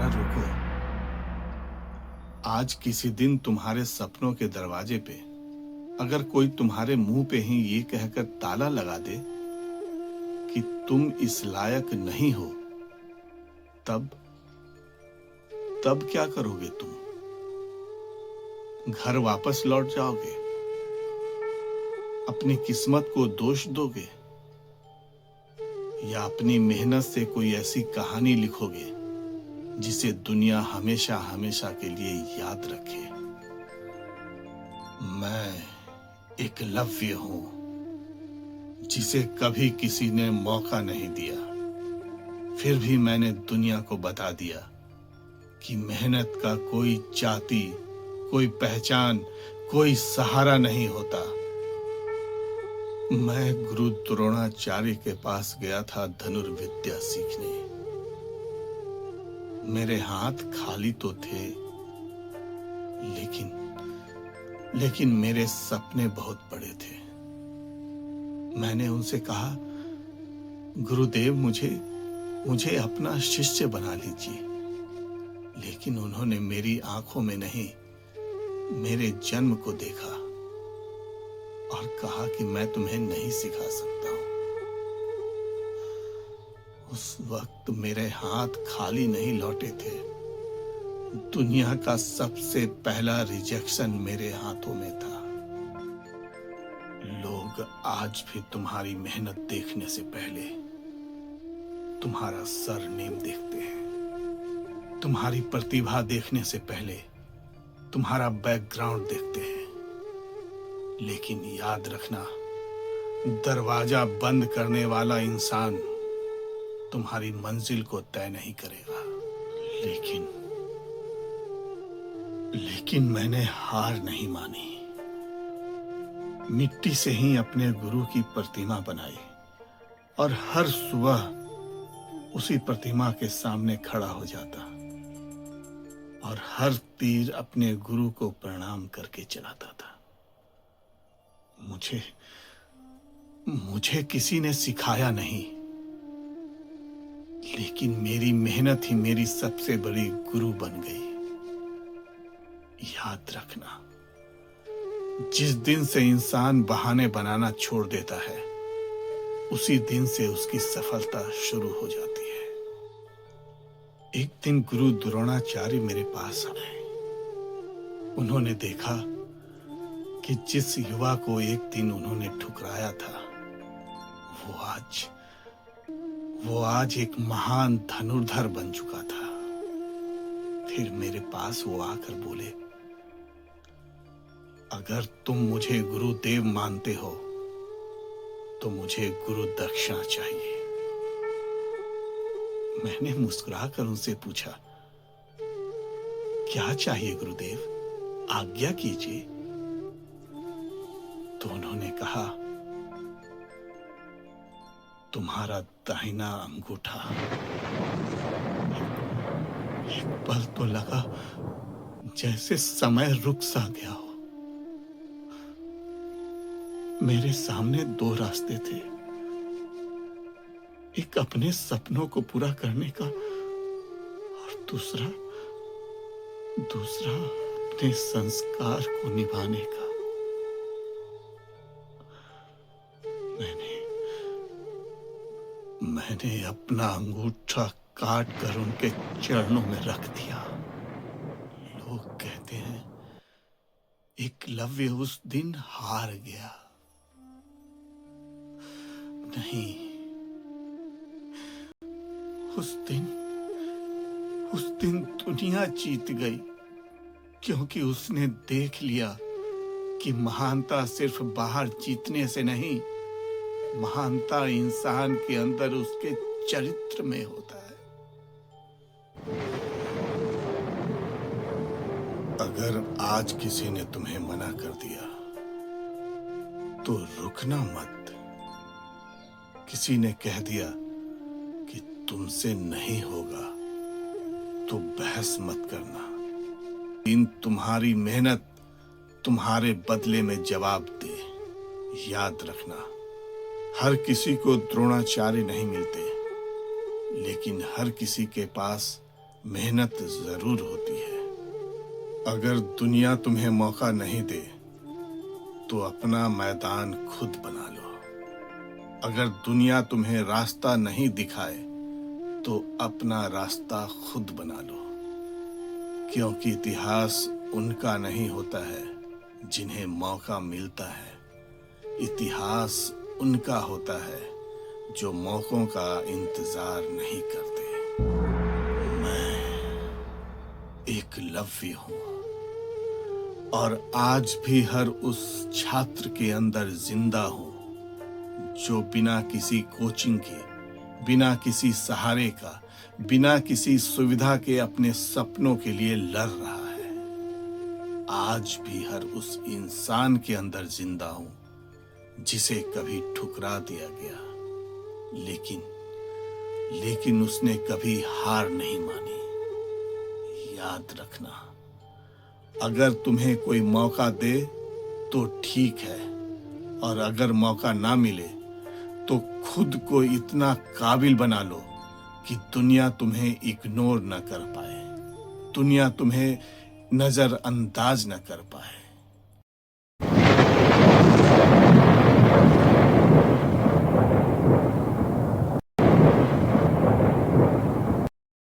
जरा रुको। आज किसी दिन तुम्हारे सपनों के दरवाजे पे अगर कोई तुम्हारे मुंह पे ही ये कहकर ताला लगा दे कि तुम इस लायक नहीं हो, तब तब क्या करोगे तुम? घर वापस लौट जाओगे? अपनी किस्मत को दोष दोगे? या अपनी मेहनत से कोई ऐसी कहानी लिखोगे जिसे दुनिया हमेशा हमेशा के लिए याद रखे? मैं एकलव्य हूं, जिसे कभी किसी ने मौका नहीं दिया, फिर भी मैंने दुनिया को बता दिया कि मेहनत का कोई जाति, कोई पहचान, कोई सहारा नहीं होता। मैं गुरु द्रोणाचार्य के पास गया था धनुर्विद्या सीखने। मेरे हाथ खाली तो थे, लेकिन मेरे सपने बहुत बड़े थे। मैंने उनसे कहा, गुरुदेव मुझे अपना शिष्य बना लीजिए। लेकिन उन्होंने मेरी आंखों में नहीं, मेरे जन्म को देखा और कहा कि मैं तुम्हें नहीं सिखा सकता हूं। उस वक्त मेरे हाथ खाली नहीं लौटे थे। दुनिया का सबसे पहला रिजेक्शन मेरे हाथों में था। लोग आज भी तुम्हारी मेहनत देखने से पहले तुम्हारा सरनेम देखते हैं। तुम्हारी प्रतिभा देखने से पहले तुम्हारा बैकग्राउंड देखते हैं। लेकिन याद रखना, दरवाजा बंद करने वाला इंसान तुम्हारी मंजिल को तय नहीं करेगा। लेकिन मैंने हार नहीं मानी। मिट्टी से ही अपने गुरु की प्रतिमा बनाई और हर सुबह उसी प्रतिमा के सामने खड़ा हो जाता और हर तीर अपने गुरु को प्रणाम करके चलाता था। मुझे किसी ने सिखाया नहीं, लेकिन मेरी मेहनत ही मेरी सबसे बड़ी गुरु बन गई। याद रखना, जिस दिन से इंसान बहाने बनाना छोड़ देता है, उसी दिन से उसकी सफलता शुरू हो जाती है। एक दिन गुरु द्रोणाचार्य मेरे पास आए। उन्होंने देखा कि जिस युवा को एक दिन उन्होंने ठुकराया था, वो आज एक महान धनुर्धर बन चुका था। फिर मेरे पास वो आकर बोले, अगर तुम मुझे गुरुदेव मानते हो तो मुझे गुरु दक्षिणा चाहिए। मैंने मुस्कुराकर उनसे पूछा, क्या चाहिए गुरुदेव, आज्ञा कीजिए। तो उन्होंने कहा, तुम्हारा दाहिना अंगूठा। एक पल तो लगा जैसे समय रुक सा गया हो। मेरे सामने दो रास्ते थे, एक अपने सपनों को पूरा करने का और दूसरा अपने संस्कार को निभाने का। मैंने अपना अंगूठा काट कर उनके चरणों में रख दिया। लोग कहते हैं एकलव्य उस दिन हार गया। नहीं, उस दिन दुनिया जीत गई, क्योंकि उसने देख लिया कि महानता सिर्फ बाहर जीतने से नहीं, महानता इंसान के अंदर उसके चरित्र में होता है। अगर आज किसी ने तुम्हें मना कर दिया तो रुकना मत। किसी ने कह दिया कि तुमसे नहीं होगा तो बहस मत करना। इन तुम्हारी मेहनत तुम्हारे बदले में जवाब दे। याद रखना, हर किसी को द्रोणाचार्य नहीं मिलते, लेकिन हर किसी के पास मेहनत जरूर होती है। अगर दुनिया तुम्हें मौका नहीं दे तो अपना मैदान खुद बना लो। अगर दुनिया तुम्हें रास्ता नहीं दिखाए तो अपना रास्ता खुद बना लो, क्योंकि इतिहास उनका नहीं होता है जिन्हें मौका मिलता है। इतिहास उनका होता है जो मौकों का इंतजार नहीं करते। मैं एकलव्य हूं और आज भी हर उस छात्र के अंदर जिंदा हूं जो बिना किसी कोचिंग के, बिना किसी सहारे का, बिना किसी सुविधा के अपने सपनों के लिए लड़ रहा है। आज भी हर उस इंसान के अंदर जिंदा हूं जिसे कभी ठुकरा दिया गया, लेकिन उसने कभी हार नहीं मानी। याद रखना, अगर तुम्हें कोई मौका दे तो ठीक है, और अगर मौका ना मिले तो खुद को इतना काबिल बना लो कि दुनिया तुम्हें इग्नोर न कर पाए, दुनिया तुम्हें नजरअंदाज न कर पाए।